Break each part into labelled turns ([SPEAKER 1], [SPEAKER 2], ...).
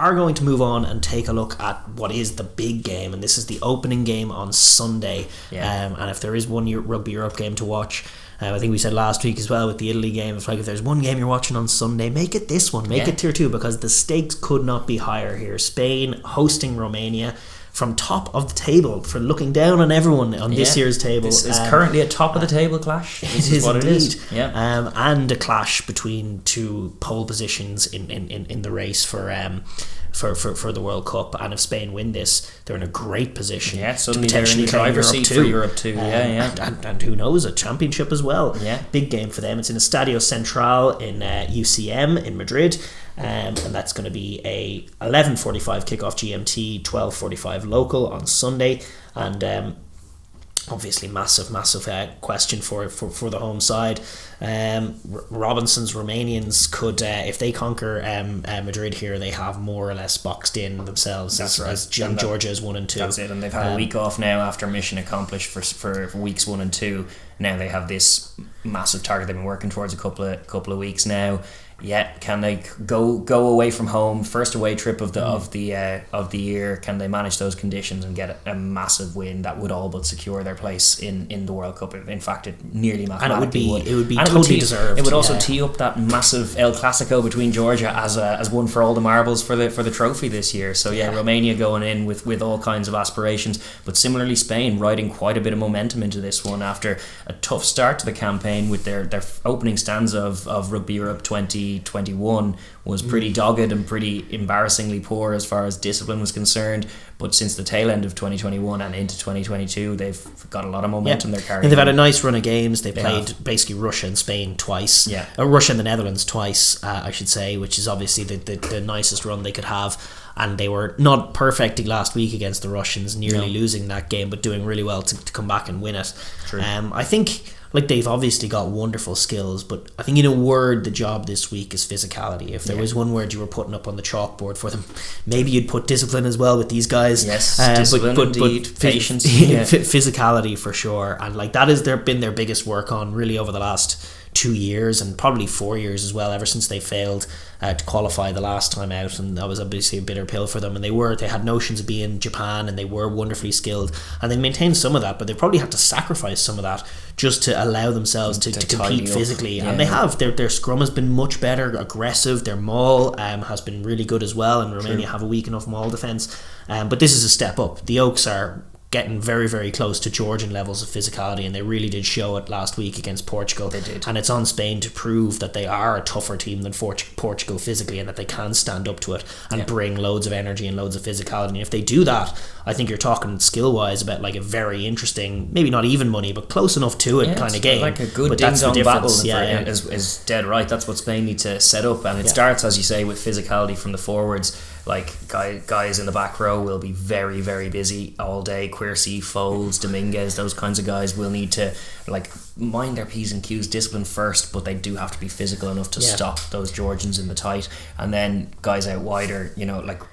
[SPEAKER 1] are going to move on and take a look at what is the big game, and this is the opening game on Sunday. And if there is one Rugby Europe game to watch, I think we said last week as well with the Italy game, if there's one game you're watching on Sunday, make it this one, make it tier 2, because the stakes could not be higher here. Spain hosting Romania from top of the table, for looking down on everyone on this year's table.
[SPEAKER 2] This is currently a top of the table clash. This is what
[SPEAKER 1] indeed.
[SPEAKER 2] It is. Yeah.
[SPEAKER 1] And a clash between two pole positions in the race for the World Cup. And if Spain win this, they're in a great position to potentially
[SPEAKER 2] they're in the driver's seat for Europe too.
[SPEAKER 1] And who knows, a championship as well. Big game for them. It's in Estadio Central in UCM in Madrid. And that's going to be a 11:45 kickoff GMT, 12:45 local on Sunday. And obviously massive question for the home side. Robinson's Romanians could, if they conquer Madrid here, they have more or less boxed in themselves as Georgia is 1 and 2.
[SPEAKER 2] That's it, and they've had a week off now after mission accomplished for weeks 1 and 2. Now they have this massive target they've been working towards a couple of weeks now. Can they go away from home, first away trip of the year? Can they manage those conditions and get a massive win that would all but secure their place in the World Cup? In fact, it nearly mathematically would.
[SPEAKER 1] It would be totally deserved.
[SPEAKER 2] It would also tee up that massive El Clasico between Georgia as one for all the marbles for the trophy this year. So Romania going in with all kinds of aspirations, but similarly Spain riding quite a bit of momentum into this one after a tough start to the campaign with their opening stanza of Rugby Europe 2021 was pretty dogged and pretty embarrassingly poor as far as discipline was concerned. But since the tail end of 2021 and into 2022, they've got a lot of momentum they're carrying.
[SPEAKER 1] And they've had a nice run of games. They played basically Russia and Spain twice. Russia and the Netherlands twice, I should say, which is obviously the nicest run they could have. And they were not perfect last week against the Russians, nearly losing that game, but doing really well to come back and win it.
[SPEAKER 2] True.
[SPEAKER 1] I think they've obviously got wonderful skills, but I think in a word, the job this week is physicality. If there was one word you were putting up on the chalkboard for them, maybe you'd put discipline as well with these guys.
[SPEAKER 2] Yes, discipline, but patience.
[SPEAKER 1] Physicality for sure. And that has been their biggest work on really over the last 2 years and probably 4 years as well, ever since they failed to qualify the last time out, and that was obviously a bitter pill for them. And they had notions of being Japan, and they were wonderfully skilled, and they maintained some of that, but they probably had to sacrifice some of that just to allow themselves to compete physically. And they have. Their scrum has been much better, aggressive. Their maul has been really good as well, and Romania have a weak enough maul defence. But this is a step up. The Oaks are getting very, very close to Georgian levels of physicality, and they really did show it last week against Portugal.
[SPEAKER 2] They did.
[SPEAKER 1] And it's on Spain to prove that they are a tougher team than Portugal physically, and that they can stand up to it and bring loads of energy and loads of physicality. And if they do that, I think you're talking skill-wise about a very interesting, maybe not even money, but close enough to it kind of game.
[SPEAKER 2] Like a good ding-dong battle is dead right. That's what Spain need to set up, and it starts, as you say, with physicality from the forwards. Guys in the back row will be very, very busy all day. Quercy, Foles, Dominguez, those kinds of guys will need to mind their P's and Q's, discipline first, but they do have to be physical enough to stop those Georgians in the tight. And then guys out wider,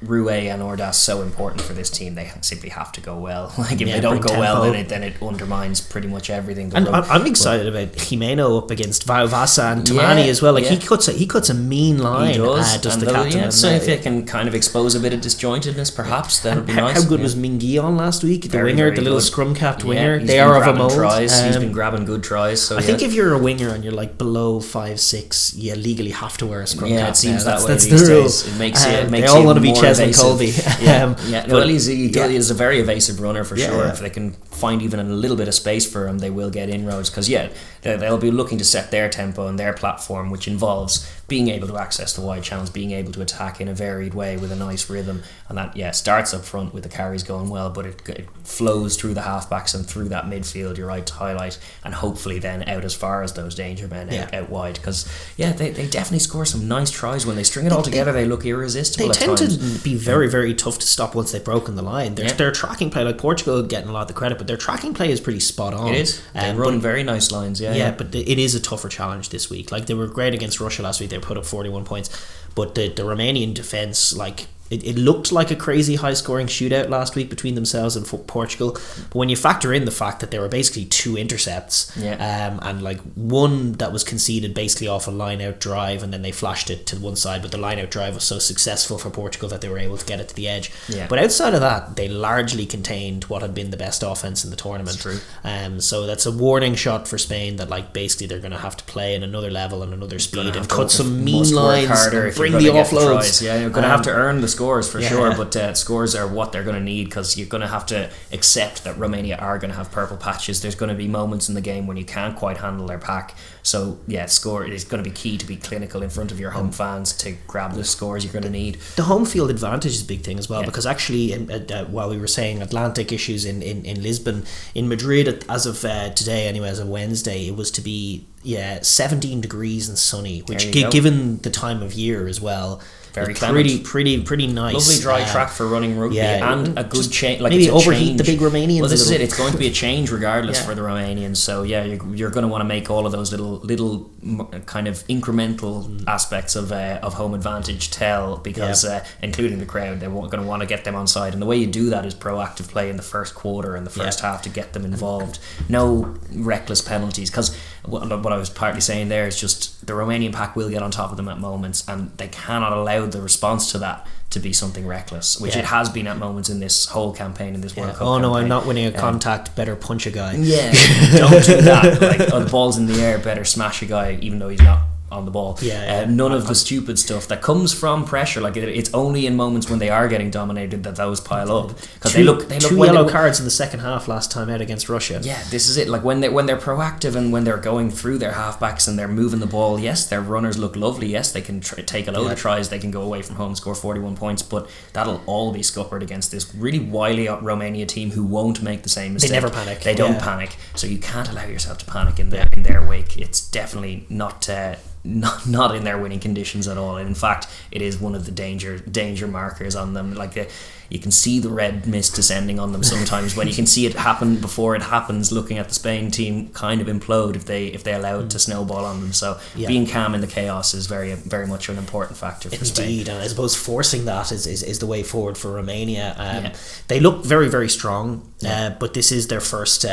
[SPEAKER 2] Rue and Ordas, so important for this team. They simply have to go well. If they don't go well, then it undermines pretty much everything.
[SPEAKER 1] And I'm excited about Jimeno up against Vasa and Tamani as well. He cuts a mean line.
[SPEAKER 2] He does.
[SPEAKER 1] Does the captain?
[SPEAKER 2] So if they can kind of expose a bit of disjointedness, perhaps that would be nice.
[SPEAKER 1] How good was Mingy on last week? The
[SPEAKER 2] very,
[SPEAKER 1] winger,
[SPEAKER 2] very
[SPEAKER 1] the little
[SPEAKER 2] good.
[SPEAKER 1] scrum-capped winger.
[SPEAKER 2] He's
[SPEAKER 1] they
[SPEAKER 2] been
[SPEAKER 1] are of a
[SPEAKER 2] grabbing
[SPEAKER 1] mold.
[SPEAKER 2] Tries. He's been grabbing good tries. So
[SPEAKER 1] I think if you're a winger and you're below 5'6", you legally have to wear a scrum cap.
[SPEAKER 2] It seems that way
[SPEAKER 1] that's
[SPEAKER 2] these
[SPEAKER 1] the rule.
[SPEAKER 2] days. It makes
[SPEAKER 1] they all want to be Cheslin Colby.
[SPEAKER 2] He's a very evasive runner for sure. If they can find even a little bit of space for him, they will get inroads, because they'll be looking to set their tempo and their platform, which involves being able to access the wide channels, being able to attack in a varied way with a nice rhythm, and that starts up front with the carries going well, but it flows through the halfbacks and through that midfield, you're right to highlight, and hopefully then out as far as those danger men out wide, because they definitely score some nice tries. When they string it all together, they look irresistible.
[SPEAKER 1] They tend to be very, very tough to stop once they've broken the line. Their tracking play, Portugal getting a lot of the credit, but their tracking play is pretty spot on.
[SPEAKER 2] It is. They run very nice lines.
[SPEAKER 1] But it is a tougher challenge this week. They were great against Russia last week. They put up 41 points, but the Romanian defence, it looked like a crazy high scoring shootout last week between themselves and Portugal, but when you factor in the fact that there were basically 2 intercepts, and like one that was conceded basically off a line out drive, and then they flashed it to one side, but the line out drive was so successful for Portugal that they were able to get it to the edge. But outside of that, they largely contained what had been the best offense in the tournament.
[SPEAKER 2] That's true.
[SPEAKER 1] So that's a warning shot for Spain that like basically they're going to have to play in another level and another speed and cut some mean lines and bring the offloads.
[SPEAKER 2] You're going to have to earn the scores for sure, but scores are what they're going to need, because you're going to have to accept that Romania are going to have purple patches. There's going to be moments in the game when you can't quite handle their pack. So score is going to be key to be clinical in front of your home fans to grab the scores you're going to need.
[SPEAKER 1] The home field advantage is a big thing as well, because actually while we were saying Atlantic issues in Lisbon, in Madrid as of today anyway, as of Wednesday, it was to be 17 degrees and sunny, which given the time of year as well,
[SPEAKER 2] very
[SPEAKER 1] pretty nice.
[SPEAKER 2] Lovely dry track for running rugby, and a good change. Like
[SPEAKER 1] maybe overheat the big Romanians.
[SPEAKER 2] Well, this is it. It's going to be a change regardless for the Romanians. So you're going to want to make all of those little kind of incremental aspects of home advantage tell, because including the crowd, they're going to want to get them on side. And the way you do that is proactive play in the first quarter and the first half to get them involved. No reckless penalties, because what I was partly saying there is just the Romanian pack will get on top of them at moments, and they cannot allow the response to that to be something reckless, which it has been at moments in this whole campaign, in this World Cup campaign.
[SPEAKER 1] I'm not winning a contact, better punch a guy.
[SPEAKER 2] Don't do that. Like, the ball's in the air, better smash a guy even though he's not on the ball. None of the stupid stuff that comes from pressure. Like, it's only in moments when they are getting dominated that those pile up, because they look
[SPEAKER 1] 2 yellow cards in the second half last time out against Russia.
[SPEAKER 2] This is it. Like, when they're proactive and when they're going through their halfbacks and they're moving the ball, yes, their runners look lovely, yes, they can take a load of tries, they can go away from home and score 41 points, but that'll all be scuppered against this really wily Romania team who won't make the same mistake.
[SPEAKER 1] They never panic.
[SPEAKER 2] They don't panic, so you can't allow yourself to panic in their wake. It's definitely not in their winning conditions at all, and in fact it is one of the danger markers on them. Like, you can see the red mist descending on them sometimes when you can see it happen before it happens, looking at the Spain team kind of implode if they allow it to snowball on them. So being calm in the chaos is very, very much an important factor for Spain.
[SPEAKER 1] Indeed, and I suppose forcing that is the way forward for Romania. They look very, very strong, but this is their first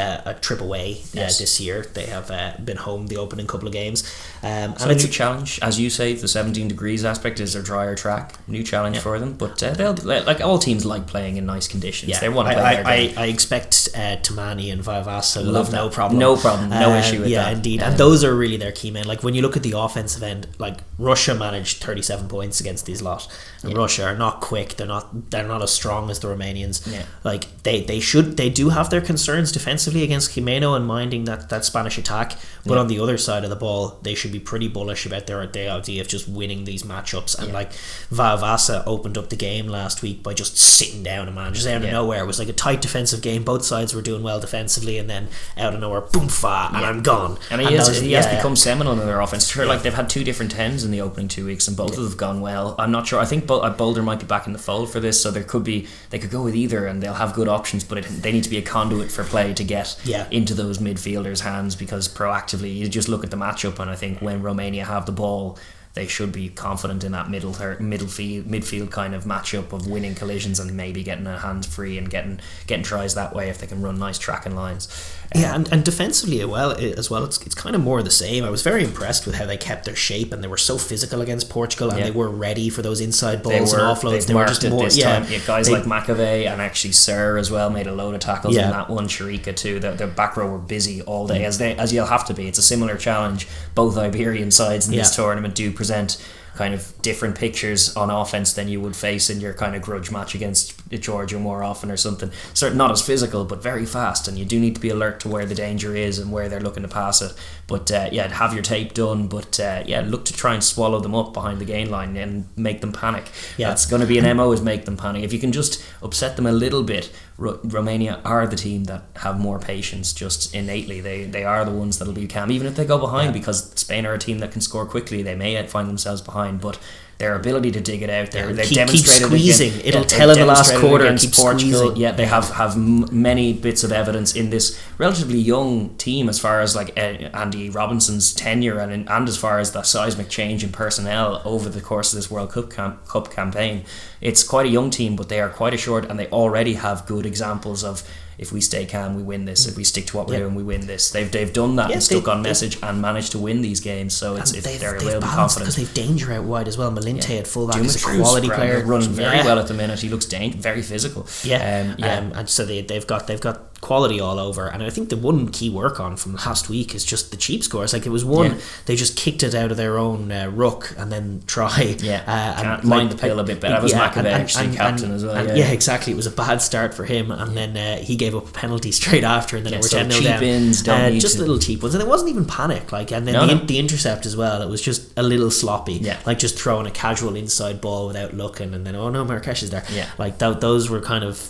[SPEAKER 1] trip away this year. They have been home the opening couple of games, and
[SPEAKER 2] it's a new challenge, as you say. The 17 degrees aspect is their drier track, new challenge for them, but they'll, like all teams, like playing in nice conditions. They want to play their game.
[SPEAKER 1] I expect Tamani and Vavasa will have no problem,
[SPEAKER 2] no issue with that.
[SPEAKER 1] Yeah, indeed, and those are really their key men. Like, when you look at the offensive end, like, Russia managed 37 points against these lot, and Russia are not quick. They're not as strong as the Romanians. Like, they do have their concerns defensively against Jimeno and minding that Spanish attack, but on the other side of the ball, they should be pretty bullish about their idea of just winning these matchups. And like, Vavasa opened up the game last week by just sitting down a man just out of nowhere. It was like a tight defensive game, both sides were doing well defensively, and then out of nowhere, boom, and I'm gone.
[SPEAKER 2] And he has become seminal in their offense. Sure, like, they've had 2 different 10s in the opening 2 weeks, and both of them have gone well. I'm not sure. I think Boulder might be back in the fold for this, so they could go with either, and they'll have good options, but they need to be a conduit for play to get into those midfielders' hands, because proactively you just look at the matchup, and I think when Romania have the ball, they should be confident in that midfield kind of matchup of winning collisions and maybe getting a hand free and getting tries that way if they can run nice tracking lines.
[SPEAKER 1] And defensively as well, it's kind of more of the same. I was very impressed with how they kept their shape, and they were so physical against Portugal, and they were ready for those inside balls and offloads. They were just more
[SPEAKER 2] time. Guys like McAvey and actually Sir as well made a load of tackles in that one. Sharika too. Their back row were busy all day, as you'll have to be. It's a similar challenge. Both Iberian sides in this tournament do present kind of different pictures on offense than you would face in your kind of grudge match against Georgia more often or something. Certainly not as physical, but very fast, and you do need to be alert to where the danger is and where they're looking to pass it. But have your tape done, but look to try and swallow them up behind the gain line and make them panic. That's going to be an MO, is make them panic. If you can just upset them a little bit Romania are the team that have more patience just innately. They are the ones that'll be calm even if they go behind, because Spain are a team that can score quickly. They may find themselves behind, but their ability to dig it out, they've demonstrated
[SPEAKER 1] keep squeezing. It'll tell in the last quarter.
[SPEAKER 2] Against Portugal. Yeah, they have many bits of evidence in this relatively young team as far as like Andy Robinson's tenure and as far as the seismic change in personnel over the course of this World Cup campaign. It's quite a young team, but they are quite assured, and they already have good examples of, if we stay calm, we win this. If we stick to what we're doing, we win this. They've done that and stuck on message and managed to win these games. So they're a little bit confident,
[SPEAKER 1] because they've danger out wide as well. Malinte at fullback is a quality player,
[SPEAKER 2] running very well at the minute. He looks very physical.
[SPEAKER 1] And so they've got quality all over. And I think the one key work on from last week is just the cheap scores. Like, it was one, they just kicked it out of their own ruck and then try.
[SPEAKER 2] And mind the pill a bit better. That was McAvey actually captain as well.
[SPEAKER 1] Exactly. It was a bad start for him, and then he gave up a penalty straight after, and then we're 10-0 down.
[SPEAKER 2] Ins
[SPEAKER 1] just little cheap ones, and it wasn't even panic. Like, and then the intercept as well. It was just a little sloppy. Like just throwing a casual inside ball without looking, and then Marrakesh is there. Like those were kind of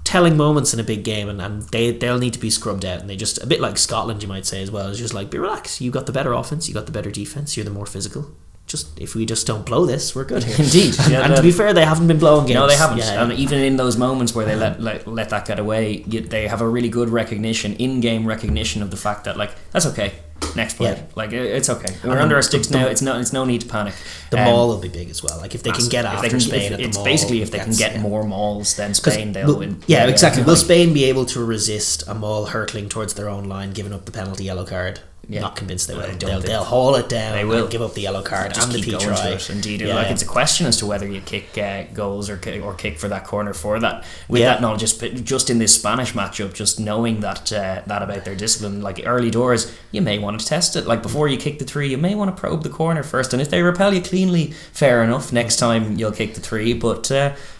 [SPEAKER 1] telling moments in a big game, and they'll need to be scrubbed out, and they just, a bit like Scotland you might say as well, it's just like, be relaxed, you got the better offense, you got the better defense, you're the more physical. Just, if we just don't blow this, we're good here.
[SPEAKER 2] Indeed.
[SPEAKER 1] And to be fair, they haven't been blowing games.
[SPEAKER 2] No, they haven't. And even in those moments where they let that get away, they have a really good in-game recognition of the fact that, like, that's okay. Next play, like, it's okay. We're under our sticks now. It's no need to panic.
[SPEAKER 1] The maul will be big as well. Like, if they can get after Spain,
[SPEAKER 2] it's basically if they can get more mauls than Spain, they'll win.
[SPEAKER 1] Yeah, exactly. Will Spain be able to resist a maul hurtling towards their own line, giving up the penalty yellow card? Not convinced they will. They'll haul it down.
[SPEAKER 2] They will
[SPEAKER 1] give up the yellow card and the
[SPEAKER 2] keep
[SPEAKER 1] P
[SPEAKER 2] going
[SPEAKER 1] try.
[SPEAKER 2] To it. Indeed, like, it's a question as to whether you kick goals or kick for that corner for that. With that knowledge, just in this Spanish matchup, just knowing that about their discipline, like early doors, you may want to test it. Like, before you kick the 3, you may want to probe the corner first, and if they repel you cleanly, fair enough. Next time you'll kick the 3, but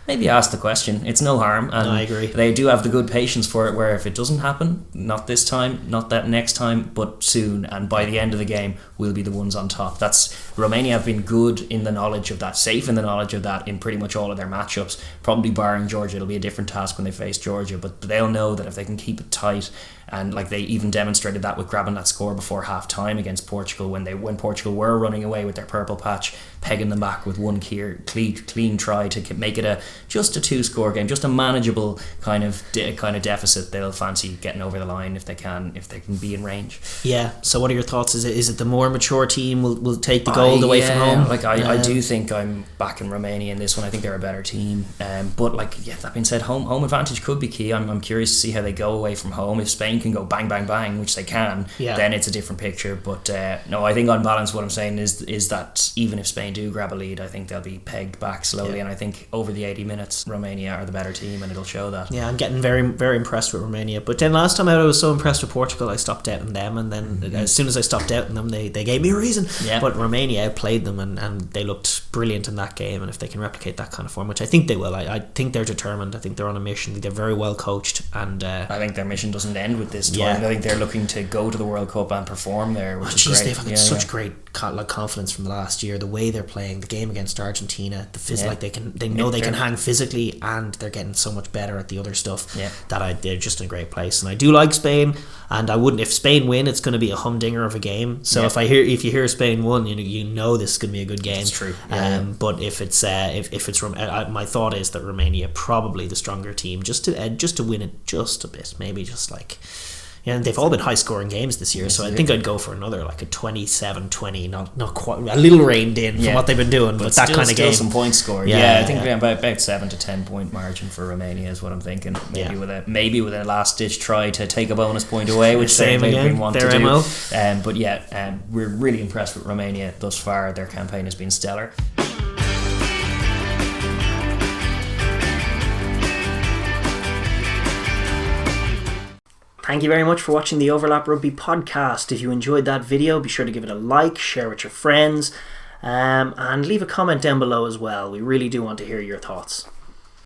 [SPEAKER 2] maybe ask the question. It's no harm, and
[SPEAKER 1] I agree.
[SPEAKER 2] They do have the good patience for it, where if it doesn't happen, not this time, not that next time, but soon, and by the end of the game, we'll be the ones on top. Romania have been good in the knowledge of that, safe in the knowledge of that in pretty much all of their matchups. Probably barring Georgia, it'll be a different task when they face Georgia, but they'll know that if they can keep it tight, and like they even demonstrated that with grabbing that score before half time against Portugal, when Portugal were running away with their purple patch, pegging them back with one clean try to make it just a 2-score game, just a manageable kind of deficit. They'll fancy getting over the line if they can be in range.
[SPEAKER 1] So what are your thoughts? Is it the more mature team will take the gold away from home?
[SPEAKER 2] Like I do think I'm backing Romania in this one. I think they're a better team, but that being said, home advantage could be key. I'm curious to see how they go away from home. If Spain can go bang bang bang, which they can, then it's a different picture. But no, I think on balance what I'm saying is that even if Spain do grab a lead, I think they'll be pegged back slowly, and I think over the 80 minutes Romania are the better team, and it'll show that.
[SPEAKER 1] I'm getting very, very impressed with Romania. But then last time out I was so impressed with Portugal, I stopped doubting them, and then as soon as I stopped doubting them, they gave me a reason. But Romania outplayed them, and they looked brilliant in that game, and if they can replicate that kind of form, which I think they will, I think they're determined. I think they're on a mission. I think they're very well coached, and I
[SPEAKER 2] think their mission doesn't end with this tournament. I think they're looking to go to the World Cup and perform there, which is great.
[SPEAKER 1] They've had such great confidence from the last year, the way they're playing, the game against Argentina, like they can hang physically, and they're getting so much better at the other stuff that they're just in a great place. And I do like Spain, and I wouldn't, if Spain win, it's going to be a humdinger of a game. So if you hear Spain won, you know this is going to be a good game.
[SPEAKER 2] It's true.
[SPEAKER 1] But if it's my thought is that Romania probably the stronger team, just to win it just a bit, maybe just like. And they've all been high scoring games this year, so I think I'd go for another, like a 27-20, not quite, a little reined in from what they've been doing, but that kind of game.
[SPEAKER 2] Some points scored. I think about 7 to 10 point margin for Romania is what I'm thinking. Maybe with a last ditch try to take a bonus point away, which they want to do. But we're really impressed with Romania thus far. Their campaign has been stellar.
[SPEAKER 1] Thank you very much for watching the Overlap Rugby podcast. If you enjoyed that video, be sure to give it a like, share with your friends, and leave a comment down below as well. We really do want to hear your thoughts.